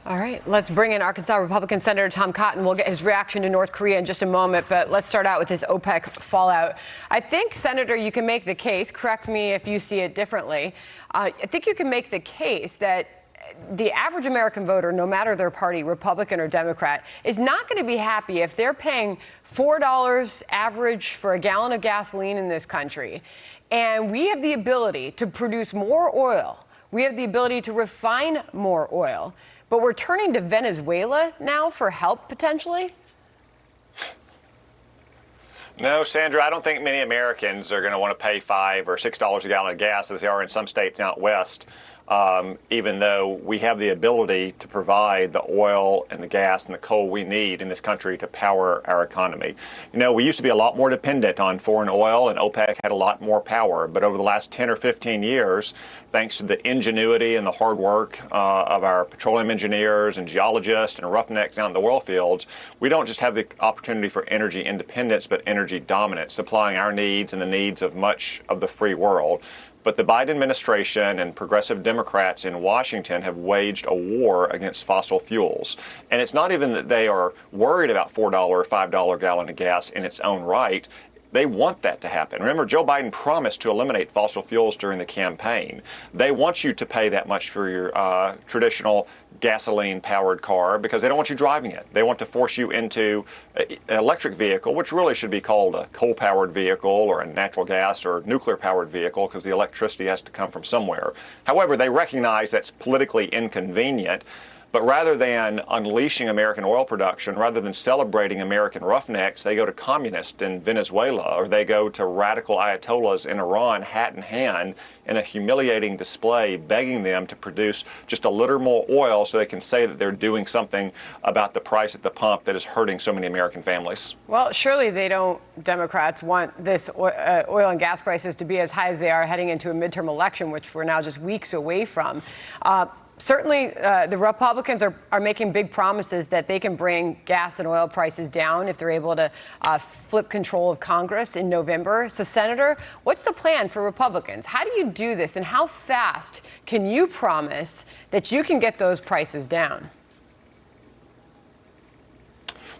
All right, let's bring in Arkansas Republican Senator Tom Cotton. We'll get his reaction to North Korea in just a moment, but let's start out with this OPEC fallout. I think, Senator, you can make the case, correct me if you see it differently, I think you can make the case that the average American voter, no matter their party, Republican or Democrat, is not going to be happy if they're paying $4 average for a gallon of gasoline in this country. And we have the ability to produce more oil. We have the ability to refine more oil. But we're turning to Venezuela now for help, potentially? No, Sandra, I don't think many Americans are going to want to pay $5 or $6 a gallon of gas as they are in some states out west, even though we have the ability to provide the oil and the gas and the coal we need in this country to power our economy. You know, we used to be a lot more dependent on foreign oil, and OPEC had a lot more power. But over the last 10 or 15 years, thanks to the ingenuity and the hard work of our petroleum engineers and geologists and roughnecks out in the oil fields, we don't just have the opportunity for energy independence, but energy dominance, supplying our needs and the needs of much of the free world. But the Biden administration and progressive Democrats in Washington have waged a war against fossil fuels. And it's not even that they are worried about $4 or $5 a gallon of gas in its own right. They want that to happen. Remember, Joe Biden promised to eliminate fossil fuels during the campaign. They want you to pay that much for your traditional gasoline-powered car because they don't want you driving it. They want to force you into an electric vehicle, which really should be called a coal-powered vehicle or a natural gas or nuclear-powered vehicle because the electricity has to come from somewhere. However, they recognize that's politically inconvenient. But rather than unleashing American oil production, rather than celebrating American roughnecks, they go to communists in Venezuela, or they go to radical ayatollahs in Iran, hat in hand, in a humiliating display, begging them to produce just a little more oil so they can say that they're doing something about the price at the pump that is hurting so many American families. Well, surely they don't, Democrats, want this oil and gas prices to be as high as they are heading into a midterm election, which we're now just weeks away from. Certainly, the Republicans are making big promises that they can bring gas and oil prices down if they're able to flip control of Congress in November. So, Senator, what's the plan for Republicans? How do you do this, and how fast can you promise that you can get those prices down?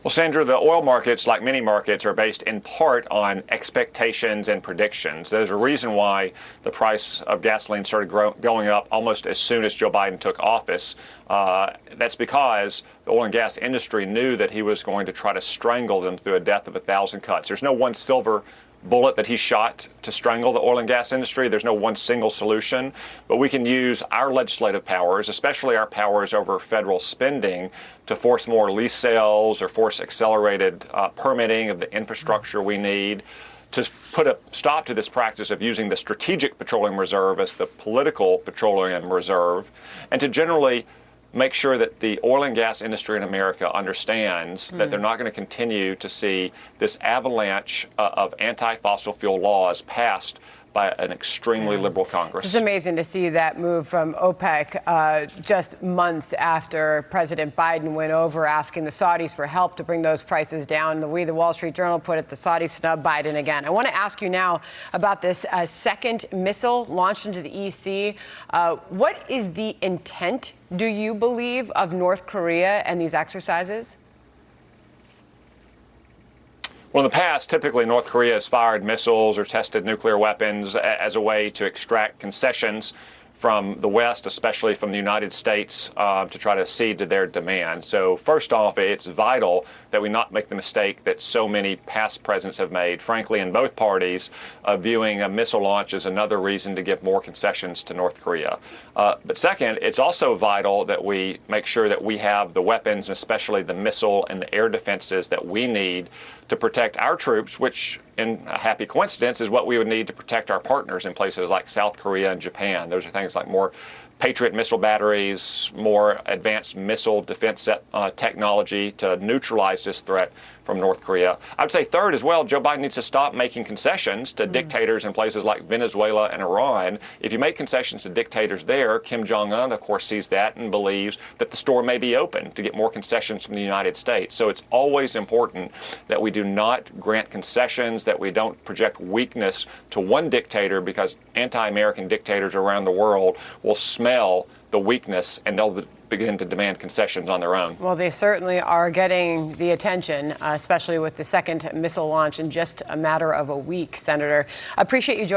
Well, Sandra, the oil markets, like many markets, are based in part on expectations and predictions. There's a reason why the price of gasoline started going up almost as soon as Joe Biden took office. That's because the oil and gas industry knew that he was going to try to strangle them through a death of 1,000 cuts. There's no one silver bullet that he shot to strangle the oil and gas industry. There's no one single solution, but we can use our legislative powers, especially our powers over federal spending, to force more lease sales or force accelerated permitting of the infrastructure we need, to put a stop to this practice of using the strategic petroleum reserve as the political petroleum reserve, and to generally make sure that the oil and gas industry in America understands that they're not going to continue to see this avalanche of anti-fossil fuel laws passed by an extremely liberal Congress. It's amazing to see that move from OPEC just months after President Biden went over asking the Saudis for help to bring those prices down. The way the Wall Street Journal put it, the Saudis snub Biden again. I want to ask you now about this second missile launched into the EC. What is the intent, do you believe, of North Korea and these exercises? Well, in the past, typically North Korea has fired missiles or tested nuclear weapons as a way to extract concessions from the West, especially from the United States, to try to cede to their demand. So first off, it's vital that we not make the mistake that so many past presidents have made, frankly, in both parties, viewing a missile launch as another reason to give more concessions to North Korea. But second, it's also vital that we make sure that we have the weapons, and especially the missile and the air defenses that we need to protect our troops, which, in a happy coincidence, is what we would need to protect our partners in places like South Korea and Japan. Those are things like more Patriot missile batteries, more advanced missile defense technology to neutralize this threat from North Korea. I would say third as well, Joe Biden needs to stop making concessions to dictators in places like Venezuela and Iran. If you make concessions to dictators there, Kim Jong-un, of course, sees that and believes that the store may be open to get more concessions from the United States. So it's always important that we do not grant concessions, that we don't project weakness to one dictator, because anti-American dictators around the world will smell the weakness and they'll begin to demand concessions on their own. Well, they certainly are getting the attention, especially with the second missile launch in just a matter of a week, Senator. Appreciate you joining.